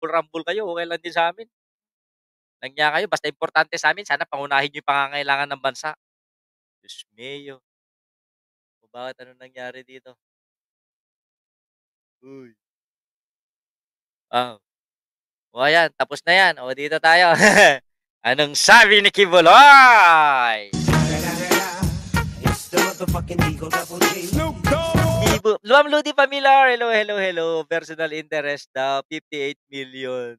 rumble-rumble kayo, okey lang din sa'min. Langya kayo basta importante sa'min sana pangunahin niyo yung pangangailangan ng bansa. Diyos mio, o bakit anong nangyari dito? Uy, o ayan tapos na 'yan, o dito tayo. Anong sabi ni Kibuloy? It's the motherfucking Eagle Double G. Luam Ludi Familiar, hello, hello, hello. Personal interest daw, 58 million.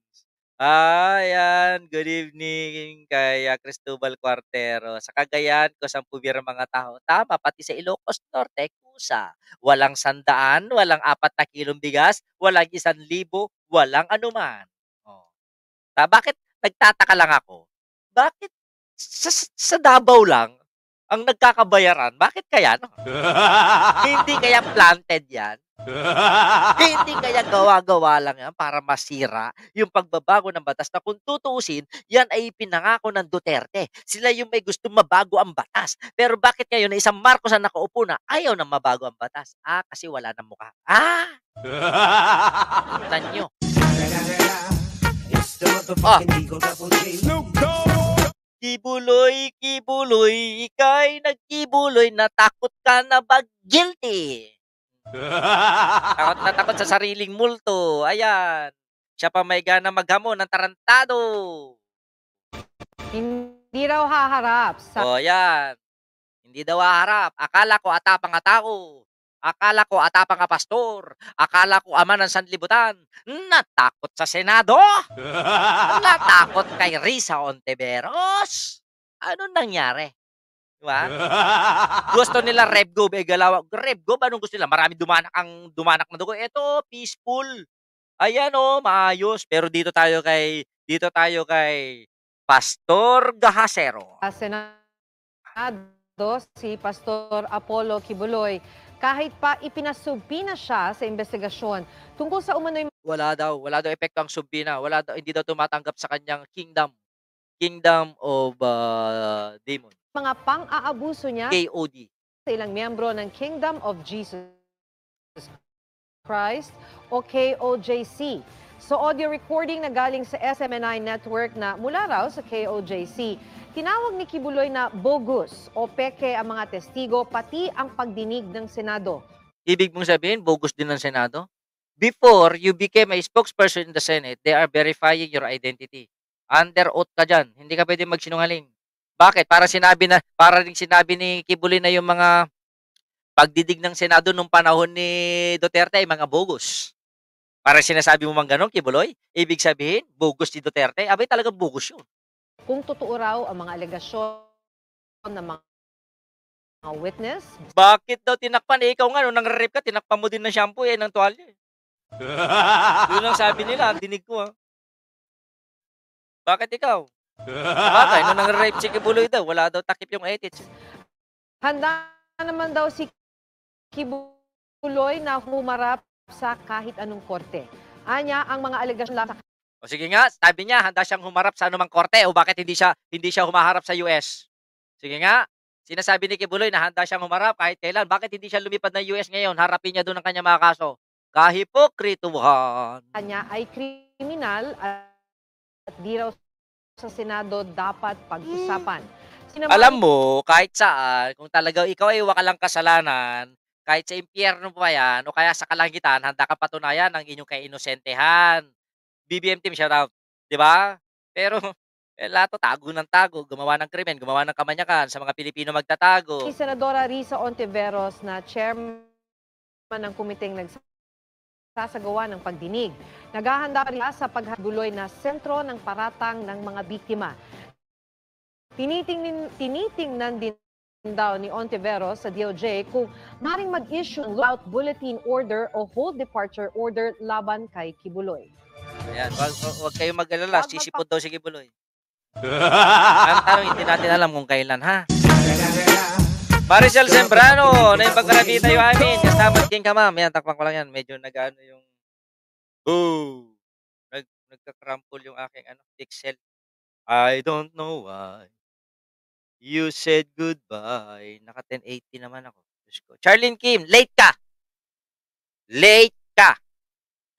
Ayan, good evening kay Cristobal Cuartero. Sa Cagayan ko, 10,000 mga tao. Tama, pati sa Ilocos Norte, kusa. Walang 100, walang 4 kilong bigas, walang 1,000, walang anuman. Oh. Bakit nagtataka lang ako? Bakit sa Davao lang ang nagkakabayaran? Bakit kaya no? Hindi kaya planted 'yan? Hindi kaya gawa-gawa lang 'yan para masira yung pagbabago ng batas na kung tutuusin, 'yan ay pinangako ng Duterte. Sila yung may gustong mabago ang batas. Pero bakit ngayon na isang Marcos ang nakaupo na ayaw na mabago ang batas? Kasi wala ng mukha. Tingnan niyo. It's the motherfucking Eagle Double G. Kibuloy, Kibuloy, ika'y nagkibuloy, natakot ka na ba? Guilty! Takot na takot sa sariling multo. Ayan. Siya pa may gana maghamon ng tarantado. Hindi raw haharap sa O, yan. Hindi daw haharap. Akala ko atapang atao. Akala ko atapang ka pastor. Akala ko ama ng sanlibutan. Natakot sa Senado. Natakot kay Risa Ontiveros. Ano nangyari? Diba? Gusto nila Revgo, Galaw. Revgo, anong gusto nila? Marami dumanak na dugo. Ito, peaceful. Ayan maayos. Pero dito tayo kay Pastor Gahasero. Senado, si Pastor Apollo Kibuloy, kahit pa ipinasubpi na siya sa investigasyon tungkol sa umano'y Wala daw epekto ang subbina. Hindi daw tumatanggap sa kanyang kingdom of demon. mga pang-aabuso niya KOD. sa ilang miyembro ng Kingdom of Jesus Christ o KOJC. So audio recording na galing sa SMNI network na mula raw sa KOJC. Tinawag ni Kibuloy na bogus o peke ang mga testigo pati ang pagdinig ng Senado. Ibig mong sabihin, bogus din ng Senado? Before you became a spokesperson in the Senate, they are verifying your identity. Under oath ka dyan. Hindi ka pwede magsinungaling. Bakit? Para rin sinabi ni Kibuloy na yung mga pagdidig ng Senado nung panahon ni Duterte ay mga bogus. Para sinasabi mo mang ganon, Kibuloy? Ibig sabihin, bogus ni Duterte? Abay talagang bogus yun. Kung totoo raw ang mga alegasyon ng mga witness. Bakit daw tinakpan? Ikaw nga, nung nang-rape ka, tinakpan mo din ng shampoo ng tuwalya. Yun ang sabi nila, dinig ko Bakit ikaw? Sabagay, nung nang-rape si Kibuloy daw, wala daw takip yung edits. Handa naman daw si Kibuloy na humarap sa kahit anong korte. Anya, ang mga alegasyon lang sa O sige nga, sabi niya, handa siyang humarap sa anumang korte o bakit hindi siya humaharap sa US? Sige nga, sinasabi ni Kibuloy na handa siyang humarap kahit kailan. Bakit hindi siya lumipad ng US ngayon? Harapin niya doon ang kanyang mga kaso. Kahipokrituhan. kanya ay kriminal at di raw sa Senado dapat pag-usapan. Alam mo, kahit saan, kung talaga ikaw ay wakalang kasalanan, kahit sa impyerno pa yan, o kaya sa kalangitan, handa ka patunayan ang inyong kainosentehan. BBM team, shout out. Di ba? Pero, lahat tago ng tago, gumawa ng krimen, gumawa ng kamanyakan, sa mga Pilipino magtatago. Si Senadora Risa Ontiveros na chairman ng komiteng nagsasagawa ng pagdinig. Naghahanda rin sa paghaguloy na sentro ng paratang ng mga biktima. Tinitingnan din daw ni Ontiveros sa DOJ kung maring mag-issue ng lockout bulletin order o hold departure order laban kay Kibuloy. Ayan, wag kayong mag-alala, sisipot daw si Kibuloy. Ang tanong, hindi natin alam kung kailan, ha? Maricel Sembrano, na yung pagkarabi tayo amin. Kastamat king ka, ma'am. Yan, takpan ko lang yan. Medyo nag-ano yung... Nagka-crumple yung aking pixel. I don't know why. You said goodbye. Naka 1080 naman ako. Diyos ko. Charlene Kim, late ka! Late ka!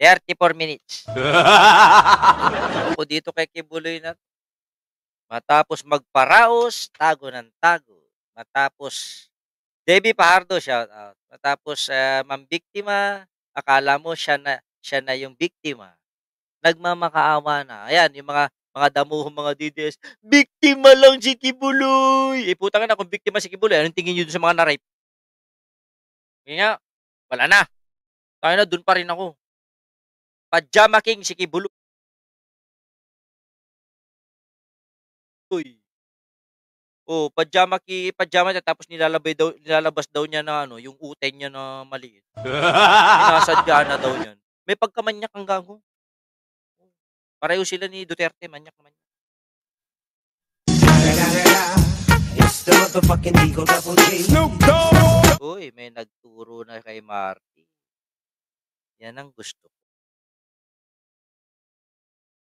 34 minutes. Ako dito kay Kibuloy na matapos magparaos, tago ng tago. Matapos Debbie Fajardo, shout out. Matapos mambiktima, akala mo siya na yung biktima. Nagmamakaawa na. Ayan, yung mga damuhong mga DDS, biktima lang si Kibuloy. Eh, putang ina, kung biktima si Kibuloy, anong tingin nyo dun sa mga na-rape? Yun nga, wala na. Tayo na, dun pa rin ako. Pajama King si Kibuloy. Oh, pajama niya tapos nilalabas daw niya na ano, yung uten niya na maliit. Sinasadya na daw niyan. May pagkamanyak ang gago. Pareho sila ni Duterte, manyak naman. It's the motherfucking Eagle Double G. Uy, may nagturo na kay Marty. Yan ang gusto ko.